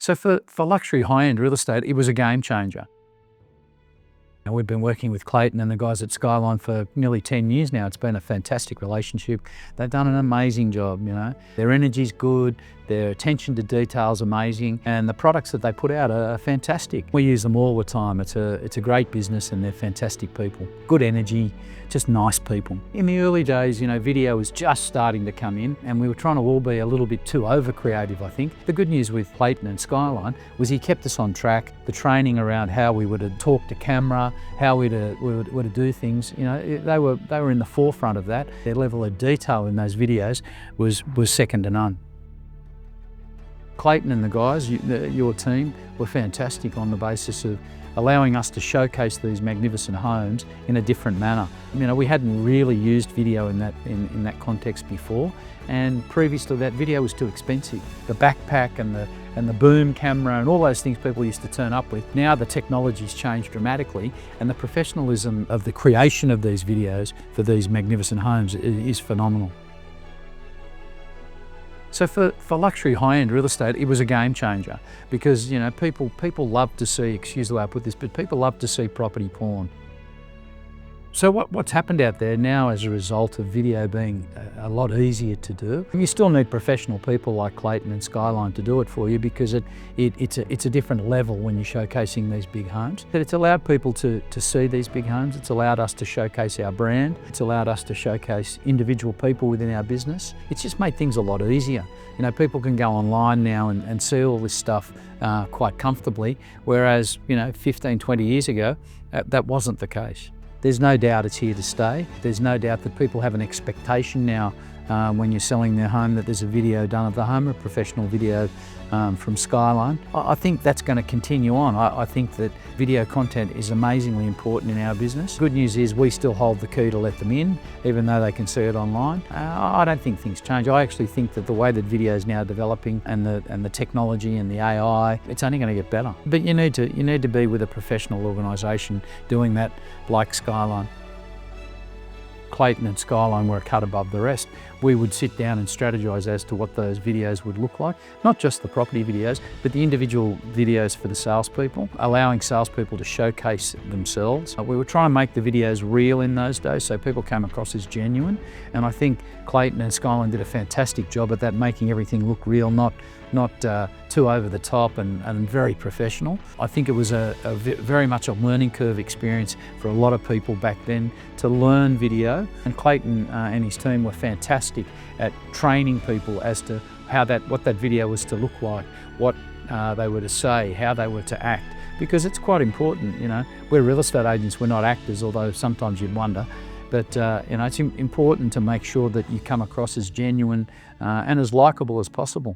So for luxury high-end real estate, it was a game changer. And we've been working with Clayton and the guys at Skyline for nearly 10 years now. It's been a fantastic relationship. They've done an amazing job, you know. Their energy's good, their attention to detail is amazing, and the products that they put out are fantastic. We use them all the time. It's a great business and they're fantastic people. Good energy, just nice people. In the early days, you know, video was just starting to come in and we were trying to all be a little bit too over-creative, I think. The good news with Clayton and Skyline was he kept us on track. The training around how we were to talk to camera, how we were to do things, you know, they were in the forefront of that. Their level of detail in those videos was second to none. Clayton and the guys, your team, were fantastic on the basis of allowing us to showcase these magnificent homes in a different manner. You know, we hadn't really used video in that context before, and previous to that, video was too expensive. The backpack and the boom camera and all those things people used to turn up with. Now the technology's changed dramatically, and the professionalism of the creation of these videos for these magnificent homes is phenomenal. So for luxury high-end real estate, it was a game changer because, you know, people love to see, excuse the way I put this, but people love to see property porn. So what's happened out there now as a result of video being a lot easier to do? You still need professional people like Clayton and Skyline to do it for you because it's a different level when you're showcasing these big homes. But it's allowed people to see these big homes. It's allowed us to showcase our brand. It's allowed us to showcase individual people within our business. It's just made things a lot easier. You know, people can go online now and see all this stuff quite comfortably, whereas, you know, 15, 20 years ago, that wasn't the case. There's no doubt it's here to stay. There's no doubt that people have an expectation now when you're selling their home that there's a video done of the home, a professional video from Skyline. I think that's going to continue on. I think that video content is amazingly important in our business. Good news is we still hold the key to let them in, even though they can see it online. I don't think things change. I actually think that the way that video is now developing and the technology and the AI, it's only going to get better. But you need to be with a professional organisation doing that like Skyline. Clayton and Skyline were a cut above the rest. We would sit down and strategise as to what those videos would look like, not just the property videos, but the individual videos for the salespeople, allowing salespeople to showcase themselves. We were trying to make the videos real in those days so people came across as genuine, and I think Clayton and Skyline did a fantastic job at that, making everything look real, not too over the top and very professional. I think it was very much a learning curve experience for a lot of people back then to learn video, and Clayton and his team were fantastic at training people as to what that video was to look like, what they were to say, how they were to act, because it's quite important. You know, we're real estate agents, we're not actors, although sometimes you'd wonder. But you know, it's important to make sure that you come across as genuine and as likeable as possible.